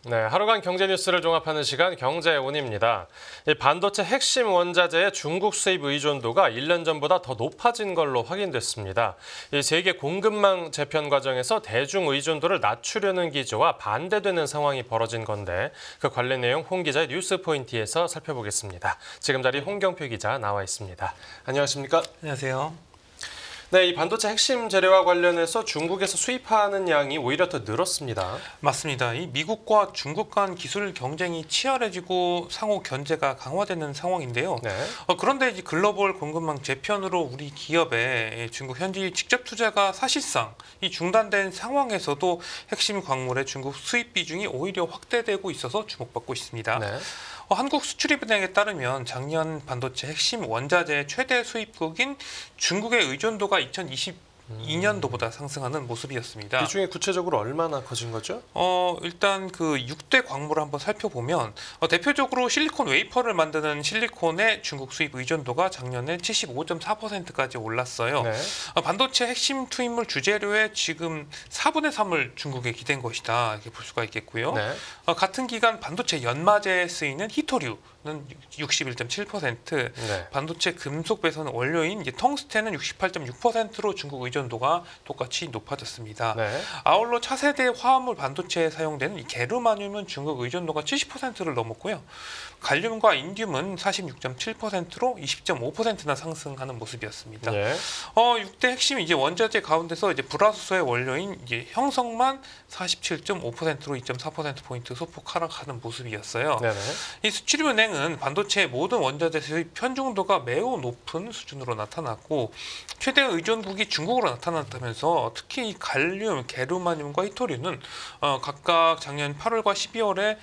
네, 하루간 경제 뉴스를 종합하는 시간 경제온입니다. 이 반도체 핵심 원자재의 중국 수입 의존도가 1년 전보다 더 높아진 걸로 확인됐습니다. 이 세계 공급망 재편 과정에서 대중 의존도를 낮추려는 기조와 반대되는 상황이 벌어진 건데 그 관련 내용 홍 기자의 뉴스 포인트에서 살펴보겠습니다. 지금 자리 홍경표 기자 나와 있습니다. 안녕하십니까? 안녕하세요. 네, 이 반도체 핵심 재료와 관련해서 중국에서 수입하는 양이 오히려 더 늘었습니다. 맞습니다. 이 미국과 중국 간 기술 경쟁이 치열해지고 상호 견제가 강화되는 상황인데요. 네. 그런데 이제 글로벌 공급망 재편으로 우리 기업의 중국 현지 직접 투자가 사실상 이 중단된 상황에서도 핵심 광물의 중국 수입 비중이 오히려 확대되고 있어서 주목받고 있습니다. 네. 한국수출입은행에 따르면 작년 반도체 핵심 원자재 최대 수입국인 중국의 의존도가 2022년도보다 상승하는 모습이었습니다. 이 중에 구체적으로 얼마나 커진 거죠? 일단 그 6대 광물을 한번 살펴보면 대표적으로 실리콘 웨이퍼를 만드는 실리콘의 중국 수입 의존도가 작년에 75.4%까지 올랐어요. 네. 반도체 핵심 투입물 주재료의 지금 4분의 3을 중국에 기댄 것이다 이렇게 볼 수가 있겠고요. 네. 같은 기간 반도체 연마제에 쓰이는 히토류는 61.7%, 네. 반도체 금속 배선 원료인 이제 텅스텐은 68.6%로 중국 의존도가 똑같이 높아졌습니다. 네. 아울러 차세대 화합물 반도체에 사용되는 이 게르마늄은 중국 의존도가 70%를 넘었고요. 갈륨과 인듐은 46.7%로 20.5%나 상승하는 모습이었습니다. 네. 6대 핵심 이제 원자재 가운데서 이제 불화수소의 원료인 이제 형성만 47.5%로 2.4% 포인트 소폭 하락하는 모습이었어요. 네네. 이 수출입은행은 반도체의 모든 원자재 수입 편중도가 매우 높은 수준으로 나타났고 최대 의존국이 중국으로 나타났다면서 특히 이 갈륨, 게르마늄과 히토류는 각각 작년 8월과 12월에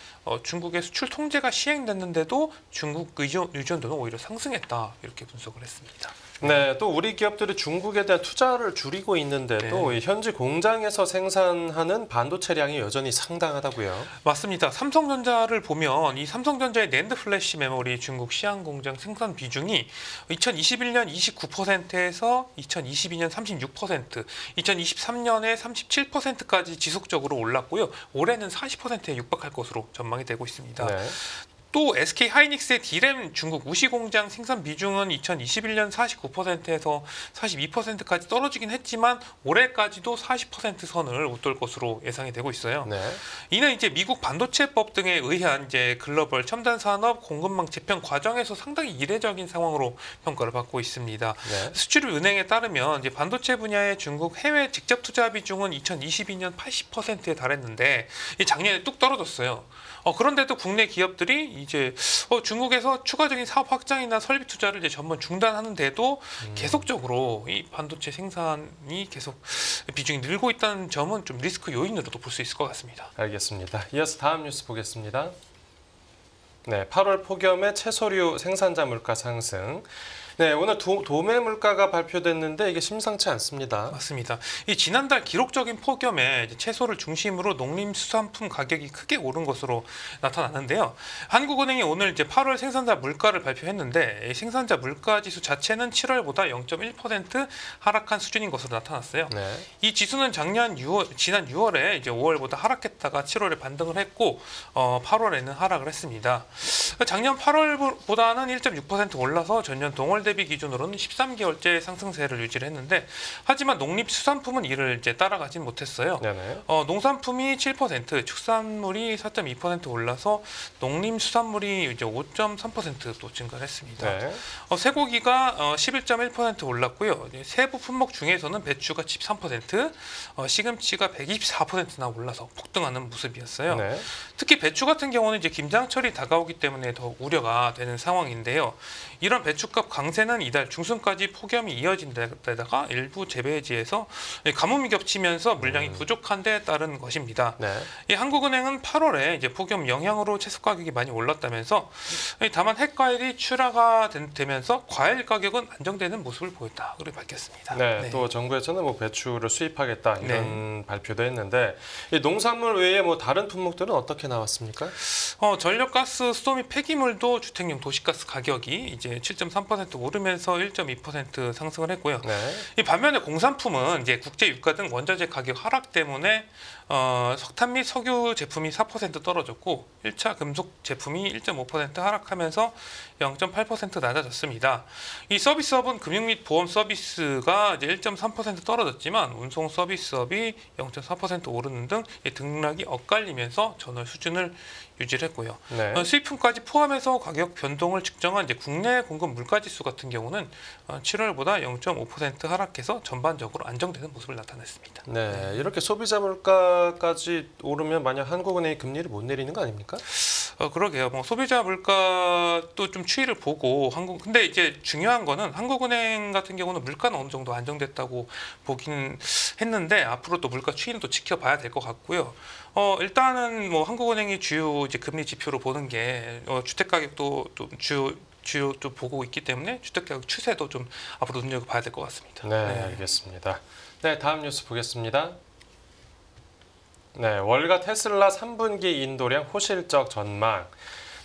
중국의 수출 통제가 시행됐는데도 중국 의존도는 오히려 상승했다 이렇게 분석을 했습니다. 네, 또 우리 기업들이 중국에 대한 투자를 줄이고 있는데도 이 현지 공장에서 생산하는 반도체량이 여전히 상당하다고요. 맞습니다. 삼성전자를 보면 이 삼성전자의 낸드 플래시 메모리 중국 시안 공장 생산 비중이 2021년 29%에서 2022년 36%, 2023년에 37%까지 지속적으로 올랐고요. 올해는 40%에 육박할 것으로 전망이 되고 있습니다. 네. 또 SK 하이닉스의 D램 중국 우시 공장 생산 비중은 2021년 49%에서 42%까지 떨어지긴 했지만 올해까지도 40% 선을 웃돌 것으로 예상이 되고 있어요. 네. 이는 이제 미국 반도체법 등에 의한 이제 글로벌 첨단 산업 공급망 재편 과정에서 상당히 이례적인 상황으로 평가를 받고 있습니다. 네. 수출입은행에 따르면 이제 반도체 분야의 중국 해외 직접 투자 비중은 2022년 80%에 달했는데 작년에 뚝 떨어졌어요. 그런데도 국내 기업들이 이제 중국에서 추가적인 사업 확장이나 설비 투자를 이제 전면 중단하는데도 계속적으로 이 반도체 생산이 계속 비중이 늘고 있다는 점은 좀 리스크 요인으로도 볼 수 있을 것 같습니다. 알겠습니다. 이어서 다음 뉴스 보겠습니다. 네, 8월 폭염의 채소류 생산자 물가 상승. 네, 오늘 도매 물가가 발표됐는데 이게 심상치 않습니다. 맞습니다. 이 지난달 기록적인 폭염에 이제 채소를 중심으로 농림수산품 가격이 크게 오른 것으로 나타났는데요. 한국은행이 오늘 이제 8월 생산자 물가를 발표했는데 이 생산자 물가 지수 자체는 7월보다 0.1% 하락한 수준인 것으로 나타났어요. 네. 이 지수는 지난 6월에 이제 5월보다 하락했다가 7월에 반등을 했고 8월에는 하락을 했습니다. 작년 8월보다는 1.6% 올라서 전년 동월 대비 기준으로는 13개월째 상승세를 유지를 했는데 하지만 농립수산품은 이를 이제 따라가진 못했어요. 네네. 농산품이 7%, 축산물이 4.2% 올라서 농림수산물이 이제 5.3%또 증가했습니다. 네. 쇠고기가 11.1% 올랐고요. 세부 품목 중에서는 배추가 13%, 시금치가 124%나 올라서 폭등하는 모습이었어요. 네. 특히 배추 같은 경우는 이제 김장철이 다가오기 때문에 더 우려가 되는 상황인데요. 이런 배추값 강세는 이달 중순까지 폭염이 이어진 데다가 일부 재배지에서 가뭄이 겹치면서 물량이 부족한 데 따른 것입니다. 네. 이 한국은행은 8월에 이제 폭염 영향으로 채소 가격이 많이 올랐다면서 다만 핵과일이 출하가 되면서 과일 가격은 안정되는 모습을 보였다. 그렇게 밝혔습니다. 네, 또 정부에서는 뭐 배추를 수입하겠다 이런 발표도 했는데 이 농산물 외에 뭐 다른 품목들은 어떻게 나왔습니까? 전력가스, 수도 및 폐기물도 주택용 도시가스 가격이 이제 7.3% 오르면서 1.2% 상승을 했고요. 네. 이 반면에 공산품은 이제 국제 유가 등 원자재 가격 하락 때문에 석탄 및 석유 제품이 4% 떨어졌고 1차 금속 제품이 1.5% 하락하면서 0.8% 낮아졌습니다. 이 서비스업은 금융 및 보험 서비스가 이제 1.3% 떨어졌지만 운송 서비스업이 0.4% 오르는 등 등락이 엇갈리면서 전월 수준을 유지했고요. 네. 수입품까지 포함해서 가격 변동을 측정한 이제 국내 공급 물가지수 같은 경우는 7월보다 0.5% 하락해서 전반적으로 안정되는 모습을 나타냈습니다. 네, 이렇게 소비자 물가까지 오르면 만약 한국은행이 금리를 못 내리는 거 아닙니까? 그러게요. 뭐 소비자 물가도 좀 추이를 보고 근데 이제 중요한 거는 한국은행 같은 경우는 물가는 어느 정도 안정됐다고 보기는 했는데 앞으로 또 물가 추이는 또 지켜봐야 될 것 같고요. 일단은 뭐 한국은행이 주요 이제 금리 지표로 보는 게 주택 가격도 좀 주요 좀 보고 있기 때문에 주택 가격 추세도 좀 앞으로 눈여겨봐야 될 것 같습니다. 네, 알겠습니다. 네, 다음 뉴스 보겠습니다. 네, 월가 테슬라 3분기 인도량 호실적 전망.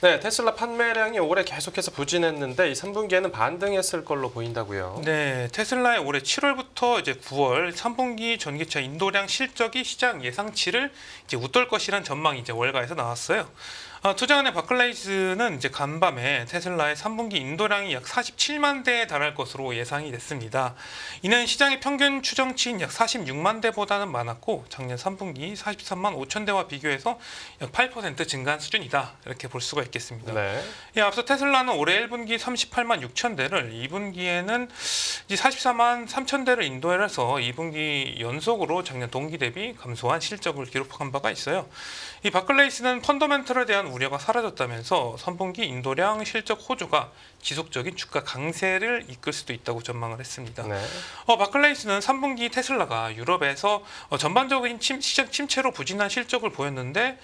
네, 테슬라 판매량이 올해 계속해서 부진했는데 이 3분기에는 반등했을 걸로 보인다고요. 네, 테슬라의 올해 7월부터 이제 9월 3분기 전기차 인도량 실적이 시장 예상치를 이제 웃돌 것이란 전망이 이제 월가에서 나왔어요. 투자은행 바클레이스는 이제 간밤에 테슬라의 3분기 인도량이 약 47만 대에 달할 것으로 예상이 됐습니다. 이는 시장의 평균 추정치인 약 46만 대보다는 많았고 작년 3분기 43만 5천 대와 비교해서 약 8% 증가한 수준이다. 이렇게 볼 수가 있겠습니다. 네. 앞서 테슬라는 올해 1분기 38만 6천 대를 2분기에는 이제 44만 3천 대를 인도해서 2분기 연속으로 작년 동기 대비 감소한 실적을 기록한 바가 있어요. 이 바클레이스는 펀더멘털에 대한 우려가 사라졌다면서 3분기 인도량 실적 호조가 지속적인 주가 강세를 이끌 수도 있다고 전망을 했습니다. 네. 바클레이스는 3분기 테슬라가 유럽에서 전반적인 시장 침체로 부진한 실적을 보였는데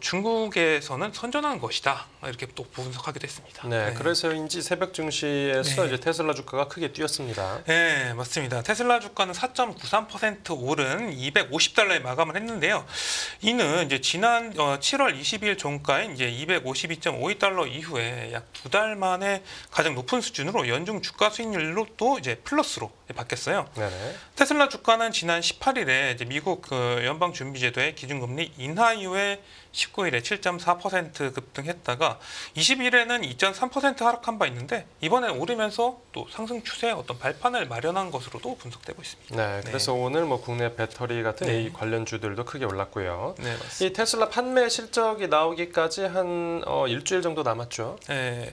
중국에서는 선전한 것이다. 이렇게 또 분석하기도 했습니다. 네, 그래서인지 새벽 증시에서 이제 테슬라 주가가 크게 뛰었습니다. 네, 맞습니다. 테슬라 주가는 4.93% 오른 250달러에 마감을 했는데요. 이는 이제 지난 7월 22일 종가인 이제 252.52달러 이후에 약 2달 만에 가장 높은 수준으로 연중 주가 수익률로 또 이제 플러스로 바뀌었어요. 네네. 테슬라 주가는 지난 18일에 이제 미국 연방준비제도의 기준금리 인하 이후에 19일에 7.4% 급등했다가 20일에는 2.3% 하락한 바 있는데 이번에 오르면서 또 상승 추세의 어떤 발판을 마련한 것으로도 분석되고 있습니다. 네, 그래서 오늘 뭐 국내 배터리 같은 A 관련주들도 크게 올랐고요. 네, 맞습니다. 이 테슬라 판매 실적이 나오기까지 한 일주일 정도 남았죠. 네,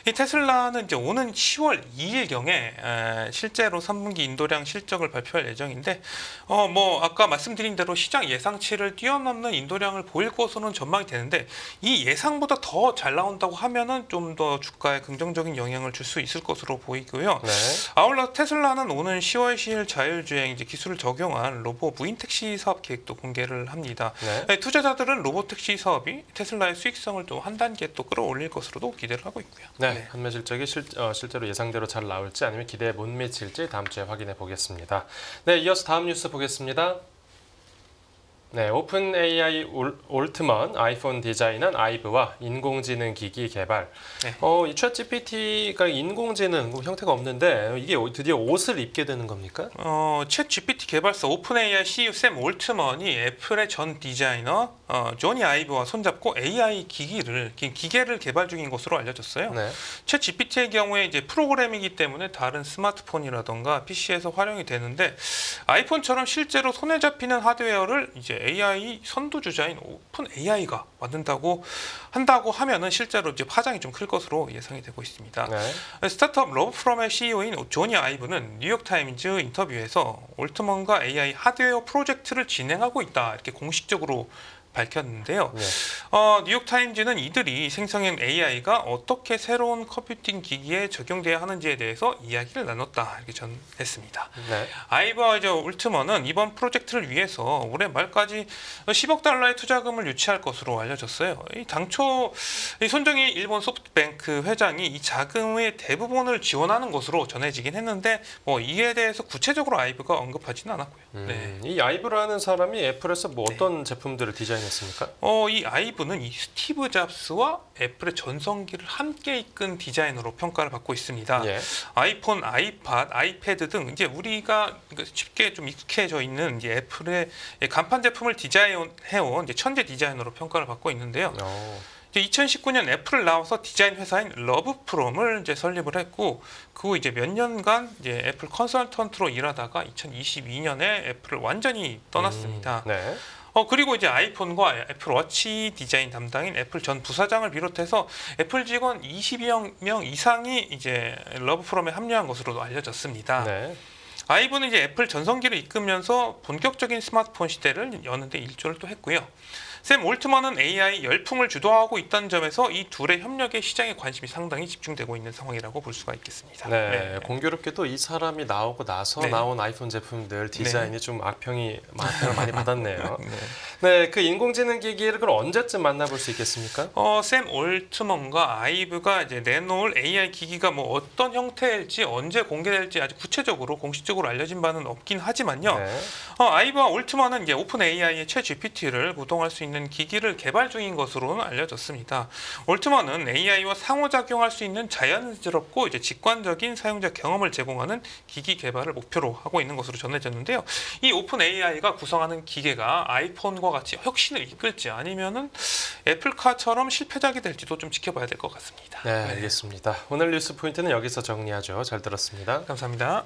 이 테슬라는 이제 오는 10월 2일경에 실제로 3분기 인도량 실적을 발표할 예정인데 뭐 아까 말씀드린 대로 시장 예상치를 뛰어넘는 인도량을 보일 것으로는 전망이 되는데 이 예상보다 더 잘 나온다고 하면은 좀 더 주가에 긍정적인 영향을 줄 수 있을 것으로 보이고요. 네. 아울러 테슬라는 오는 10월 10일 자율주행 이제 기술을 적용한 로봇 무인 택시 사업 계획도 공개를 합니다. 네. 투자자들은 로봇 택시 사업이 테슬라의 수익성을 또 한 단계 또 끌어올릴 것으로도 기대를 하고 있고요. 네, 판매 실적이 실제로 예상대로 잘 나올지 아니면 기대에 못 미칠지 다음 주에 확인해 보겠습니다. 네, 이어서 다음 뉴스 보겠습니다. 네, 오픈 AI 올트먼 아이폰 디자인한 아이브와 인공지능 기기 개발. 네. 이 챗GPT가 인공지능 형태가 없는데 이게 드디어 옷을 입게 되는 겁니까? 챗 GPT 개발사 오픈 AI CEO 샘 올트먼이 애플의 전 디자이너 조니 아이브와 손잡고 AI 기계를 개발 중인 것으로 알려졌어요. 네. 챗 GPT의 경우에 이제 프로그램이기 때문에 다른 스마트폰이라던가 PC에서 활용이 되는데 아이폰처럼 실제로 손에 잡히는 하드웨어를 이제 AI 선두주자인 오픈 AI가 만든다고 하면은 실제로 이제 파장이 좀 클 것으로 예상이 되고 있습니다. 네. 스타트업 러브프롬의 CEO인 조니 아이브는 뉴욕타임즈 인터뷰에서 올트먼과 AI 하드웨어 프로젝트를 진행하고 있다 이렇게 공식적으로 밝혔는데요. 네. 뉴욕타임즈는 이들이 생성한 AI가 어떻게 새로운 컴퓨팅 기기에 적용돼야 하는지에 대해서 이야기를 나눴다 이렇게 전했습니다. 네. 아이브와 올트먼은 이번 프로젝트를 위해서 올해 말까지 10억 달러의 투자금을 유치할 것으로 알려졌어요. 당초 손정희 일본 소프트뱅크 회장이 이 자금의 대부분을 지원하는 것으로 전해지긴 했는데 이에 대해서 구체적으로 아이브가 언급하지는 않았고요. 네. 이 아이브라는 사람이 애플에서 뭐 어떤 제품들을 디자인했습니까? 나타냈습니까? 이 아이브는 이 스티브 잡스와 애플의 전성기를 함께 이끈 디자인으로 평가를 받고 있습니다. 예. 아이폰, 아이팟, 아이패드 등 이제 우리가 쉽게 좀 익숙해져 있는 이제 애플의 간판 제품을 디자인해온 이제 천재 디자이너로 평가를 받고 있는데요. 2019년 애플을 나와서 디자인 회사인 러브프롬을 이제 설립을 했고, 그 후 이제 몇 년간 이제 애플 컨설턴트로 일하다가 2022년에 애플을 완전히 떠났습니다. 네. 그리고 이제 아이폰과 애플워치 디자인 담당인 애플 전 부사장을 비롯해서 애플 직원 22명 이상이 이제 러브프롬에 합류한 것으로도 알려졌습니다. 네. 아이브는 이제 애플 전성기를 이끌면서 본격적인 스마트폰 시대를 여는데 일조를 또 했고요. 샘 올트먼은 AI 열풍을 주도하고 있다는 점에서 이 둘의 협력에 시장의 관심이 상당히 집중되고 있는 상황이라고 볼 수가 있겠습니다. 네. 공교롭게도 이 사람이 나오고 나서 네. 나온 아이폰 제품들 디자인이 좀 악평을 많이 받았네요. 네. 네, 그 인공지능 기기를 그럼 언제쯤 만나볼 수 있겠습니까? 샘 올트먼과 아이브가 이제 내놓을 AI 기기가 뭐 어떤 형태일지 언제 공개될지 아주 구체적으로 공식적으로 알려진 바는 없긴 하지만요. 네. 아이브와 올트먼은 이제 오픈 AI의 챗 GPT를 구동할 수 있는 기기를 개발 중인 것으로는 알려졌습니다. 올트먼은 AI와 상호작용할 수 있는 자연스럽고 이제 직관적인 사용자 경험을 제공하는 기기 개발을 목표로 하고 있는 것으로 전해졌는데요. 이 오픈 AI가 구성하는 기계가 아이폰과 같이 혁신을 이끌지 아니면은 애플카처럼 실패작이 될지도 좀 지켜봐야 될 것 같습니다. 네, 알겠습니다. 오늘 뉴스 포인트는 여기서 정리하죠. 잘 들었습니다. 감사합니다.